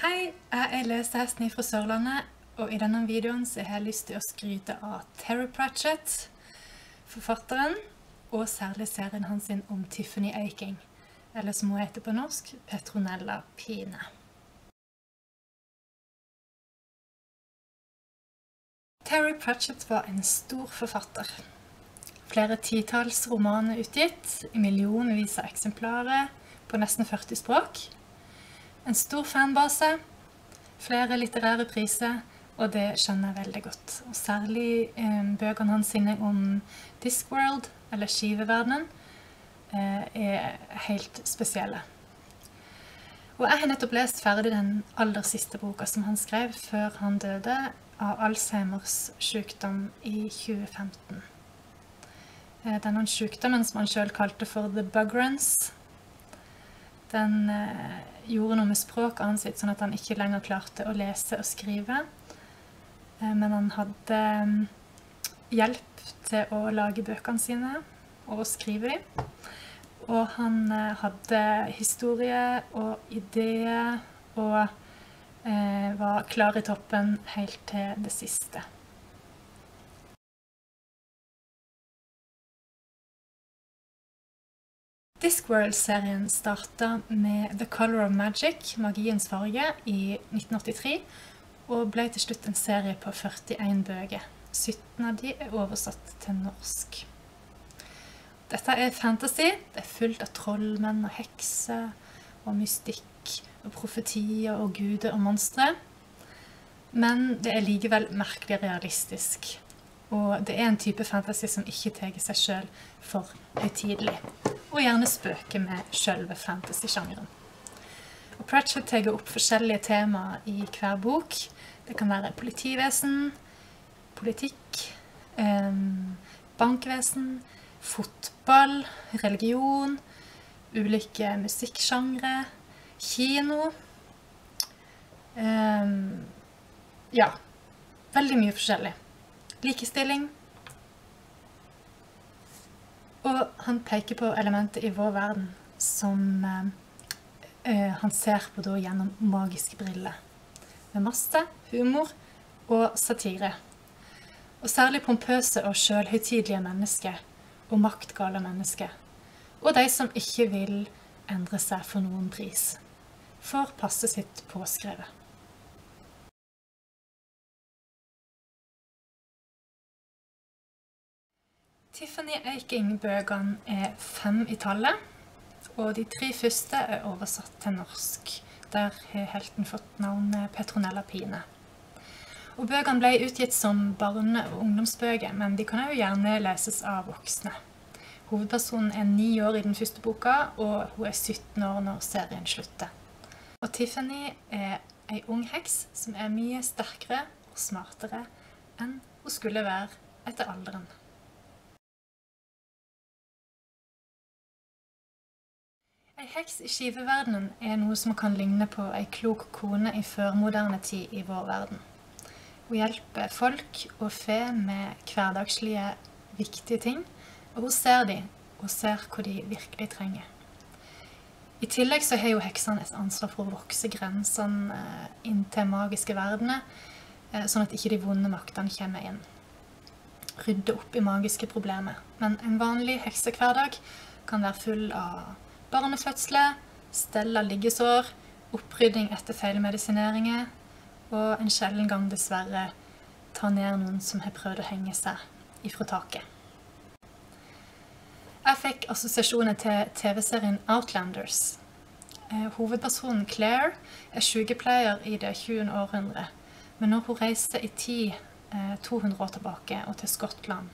Hei, jeg er lesehesten fra Sørlandet, og i denne videoen så har jeg lyst til å skryte av Terry Pratchett, forfatteren, og særlig serien hans om Tiffany Aching, eller som hun heter på norsk, Petronella Pine. Terry Pratchett var en stor forfatter. Flere titalls romaner utgitt, i millionvis av eksemplarer, på nesten 40 språk. En stor fanbase, flere litterære priser, og det skjønner jeg veldig godt. Og særlig bøkene hans om Discworld, eller skiveverdenen, er helt spesielle. Og jeg har nettopp lest ferdig den aller siste boka som han skrev før han døde av Alzheimers sykdom i 2015. Denne sykdommen som han selv kalte for The Bugruns, den gjorde noe med språket hans sånn at han ikke lenger klarte å lese og skrive. Men han hadde hjelp til å lage bøkene sine og skrive dem. Og han hadde historie og ideer og var klar i toppen helt til det siste. Discworld-serien startet med The Color of Magic, Magiens farge, i 1983, og ble til slutt en serie på 41 bøker. 17 av de er oversatt til norsk. Dette er fantasy, det er fullt av trollmenn og hekser, og mystikk, og profetier, og guder og monstre. Men det er likevel merkelig realistisk, og det er en type fantasy som ikke tar seg selv for høytidelig, og gjerne spøker med selve fantasy-sjangeren. Og Pratchett tar opp forskjellige temaer i hver bok. Det kan være politivesen, politikk, bankvesen, fotball, religion, ulike musikksjangre, kino. Ja, veldig mye forskjellig. Likestilling. Og han peker på elementer i vår verden som han ser på da gjennom magiske briller. Med masse humor og satire. Og særlig pompøse og selvhøytidelige mennesker og maktgale mennesker. Og de som ikke vil endre seg for noen pris. For passet sitt påskrevet. Tiffany Aching-bøkene er 5 i tallet, og de 3 første er oversatt til norsk. Der har helten fått navnet Petronella Pine. Og bøkene ble utgitt som barne- og ungdomsbøker, men de kan jo gjerne leses av voksne. Hovedpersonen er 9 år i den første boka, og hun er 17 år når serien slutter. Og Tiffany er en ung heks som er mye sterkere og smartere enn hun skulle være etter alderen. En heks i skiveverdenen er noe som kan ligne på en klok kone i førmoderne tid i vår verden. Hun hjelper folk og fe med hverdagslige, viktige ting, og hun ser dem, og ser hva de virkelig trenger. I tillegg så har jo heksene et ansvar for å vokse grensene inn til magiske verdener, sånn at ikke de vonde maktene kommer inn. Rydde opp i magiske problemer. Men en vanlig heksehverdag kan være full av barnefødsler, stell av liggesår, opprydding etter feilmedisineringer, og en sjelden gang dessverre ta ned noen som har prøvd å henge seg ifra taket. Jeg fikk assosiasjoner til TV-serien Outlanders. Hovedpersonen Claire er sykepleier i det 20. århundre, men når hun reiser i tid 200 år tilbake og til Skottland,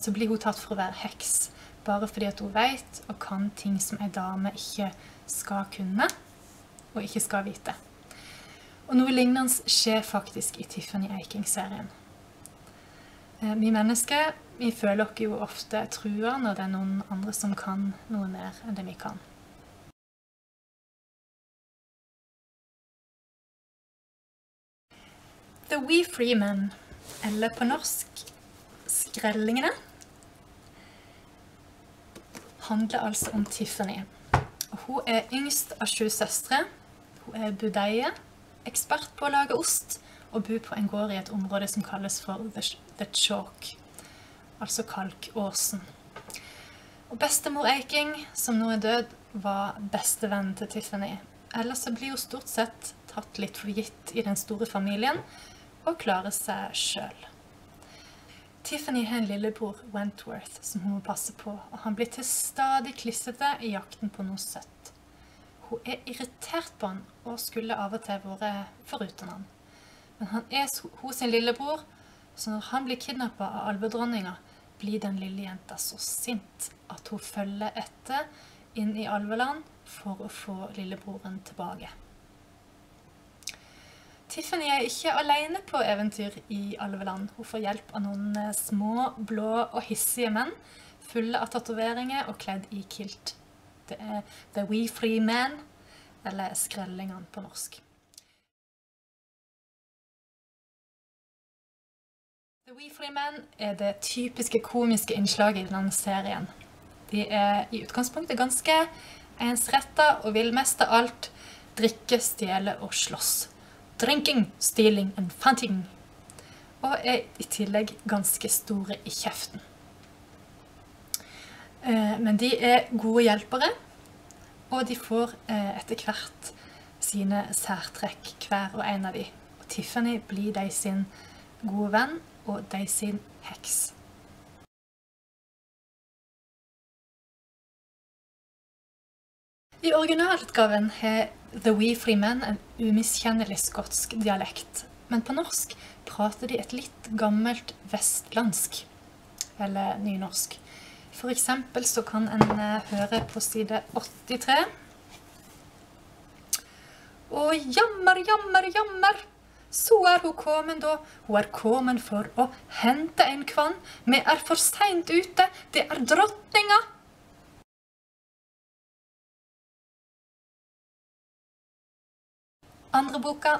så blir hun tatt for å være heks, bare fordi at hun vet og kan ting som en dame ikke skal kunne, og ikke skal vite. Og noe lignende skjer faktisk i Tiffany Aching-serien. Vi mennesker, vi føler oss jo ofte trua når det er noen andre som kan noe mer enn det vi kan. The Wee Free Men, eller på norsk Skrellingene, handler altså om Tiffany. Hun er yngst av 7 søstre. Hun er budeie, ekspert på å lage ost, og bor på en gård i et område som kalles for The Chalk, altså Kalkåsen. Og bestemor Eiking, som nå er død, var bestevenn til Tiffany. Ellers så blir hun stort sett tatt litt for gitt i den store familien, og klarer seg selv. Tiffany har en lillebror, Wentworth, som hun må passe på, og han blir til stadig klissete i jakten på noe søtt. Hun er irritert på han, og skulle av og til vært foruten han. Men han er hos sin lillebror, så når han blir kidnappet av alvedronninga, blir den lille jenta så sint at hun følger etter inn i alveland for å få lillebroren tilbake. Tiffany er ikke alene på eventyr i alveland. Hun får hjelp av noen små, blå og hissige menn, fulle av tatoveringer og kledd i kilt. Det er The Wee Free Men, eller Skrellingene på norsk. The Wee Free Men er det typiske komiske innslaget i denne serien. De er i utgangspunktet ganske ensrettet og vil mest av alt drikke, stjele og slåss. Drinking, stealing and fighting. Og er i tillegg ganske store i kjeften. Men de er gode hjelpere, og de får etter hvert sine særtrekk, hver og en av de. Og Tiffany blir de sin gode venn, og de sin heks. I originalutgaven har The Wee Free Men en umiskjennelig skotsk dialekt, men på norsk prater de et litt gammelt vestlandsk, eller nynorsk. For eksempel så kan en høre på side 83. «Å, jammer, jammer, jammer! Så er hun kommet da. Hun er kommet for å hente en kvann. Vi er for sent ute. Det er drottninga!» Andre boka.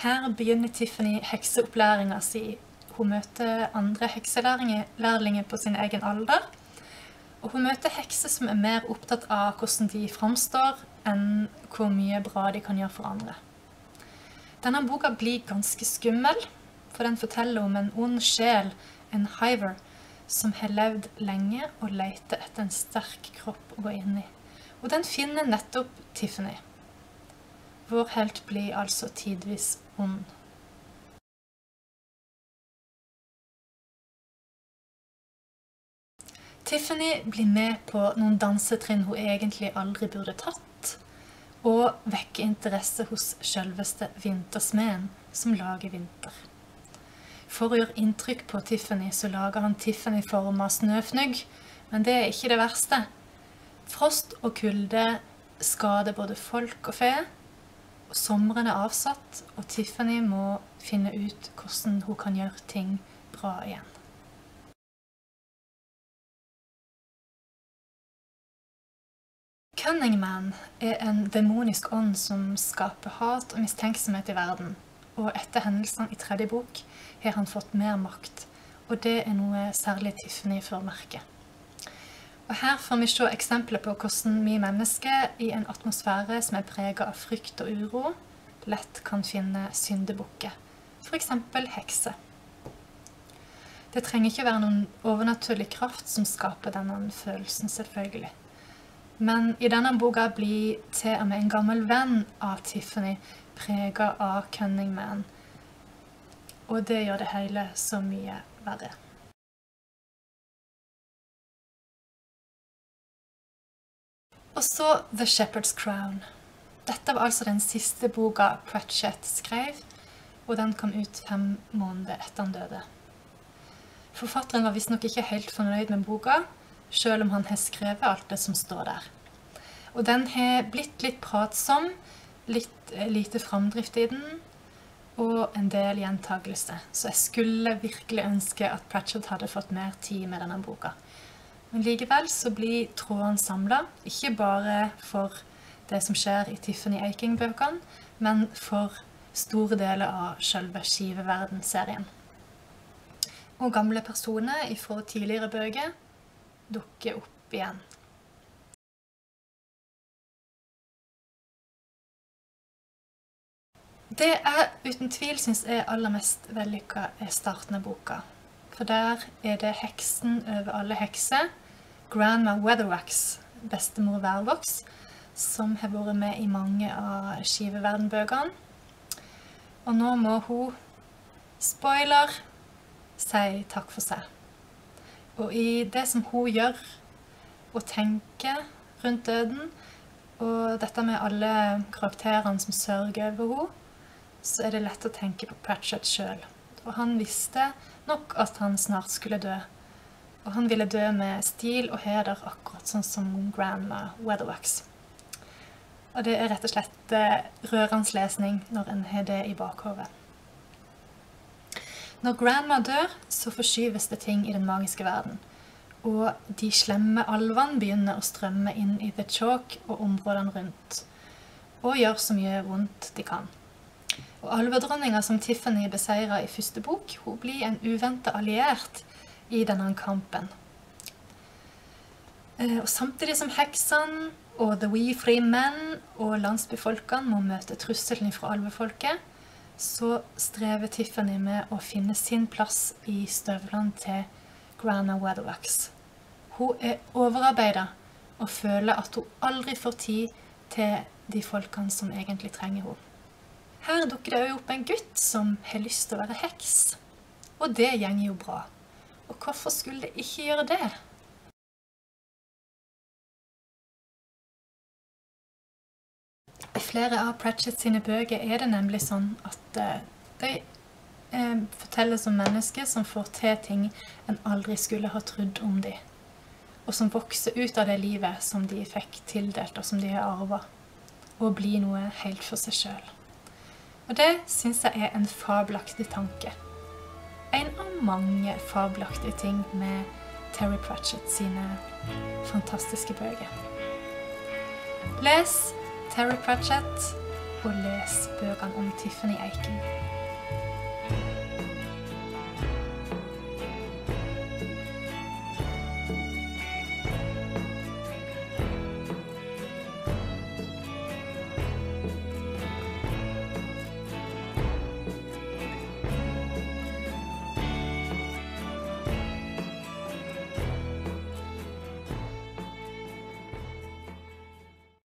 Her begynner Tiffany hekseopplæringen sin. Hun møter andre hekselærlinger på sin egen alder. Og hun møter hekser som er mer opptatt av hvordan de framstår, enn hvor mye bra de kan gjøre for andre. Denne boka blir ganske skummel, for den forteller om en ond sjel, en hiver, som har levd lenge og leter etter en sterk kropp å gå inn i. Og den finner nettopp Tiffany. Vår helt blir altså tidvis ond. Tiffany blir med på noen dansetrinn hun egentlig aldri burde tatt, og vekker interesse hos selveste vintersmeden som lager vinter. For å gjøre inntrykk på Tiffany så lager han Tiffany-formet snøfnugg, men det er ikke det verste. Frost og kulde skader både folk og fe, og sommeren er avsatt, og Tiffany må finne ut hvordan hun kan gjøre ting bra igjen. Cunning Man er en demonisk ånd som skaper hat og mistenksomhet i verden, og etter hendelsene i tredje bok har han fått mer makt, og det er noe særlig Tiffany formerker. Og her får vi se eksempler på hvordan vi mennesker i en atmosfære som er preget av frykt og uro, lett kan finne syndebukker, for eksempel hekse. Det trenger ikke være noen overnaturlig kraft som skaper denne følelsen, selvfølgelig. Men i denne boka blir til og med en gammel venn av Tiffany preget av Cunning Man, og det gjør det hele så mye verre. Og så The Shepherd's Crown. Dette var altså den siste boka Pratchett skrev, og den kom ut 5 måneder etter han døde. Forfatteren var visstnok ikke helt fornøyd med boka, selv om han har skrevet alt det som står der. Og den har blitt litt pratsom, litt lite framdrift i den, og en del gjentagelse. Så jeg skulle virkelig ønske at Pratchett hadde fått mer tid med denne boka. Men likevel så blir tråden samlet, ikke bare for det som skjer i Tiffany Eiking-bøkene, men for store deler av selve Skiveverden-serien. Og gamle personer fra tidligere bøker dukker opp igjen. Det jeg uten tvil synes er aller mest vellykket er starten av boka. For der er det heksen over alle hekser, Grandma Weatherwax, bestemor Værvoks, som har vært med i mange av Skiveverden-bøkene. Og nå må hun, spoiler, si takk for seg. Og i det som hun gjør og tenker rundt døden, og dette med alle karakterene som sørger over henne, så er det lett å tenke på Pratchett selv. Og han visste nok at han snart skulle dø. Og han ville dø med stil og heder, akkurat sånn som Grandma Weatherwax. Og det er rett og slett rørende lesning når en har det i bakhodet. Når Grandma dør, så forskyves det ting i den magiske verden. Og de slemme alvene begynner å strømme inn i The Chalk og områdene rundt. Og gjør så mye vondt de kan. Og alvedronninga som Tiffany beseirer i første bok, hun blir en uventet alliert i denne kampen. Og samtidig som heksene og The Wee Free Men og landsbyfolkene må møte trusselen fra alvefolket, så strever Tiffany med å finne sin plass i støvlene til Grandma Weatherwax. Hun er overarbeidet og føler at hun aldri får tid til de folkene som egentlig trenger henne. Her dukker det også opp en gutt som har lyst til å være heks. Og det gjenger jo bra. Og hvorfor skulle det ikke gjøre det? I flere av Pratchett sine bøker er det nemlig sånn at de fortelles om mennesker som får til ting en aldri skulle ha trodd om dem. Og som vokser ut av det livet som de fikk tildelt og som de har arvet. Og blir noe helt for seg selv. Og det synes jeg er en fabelaktig tanke. En av mange fabelaktige ting med Terry Pratchett sine fantastiske bøker. Les Terry Pratchett og les bøkene om Tiffany Aching.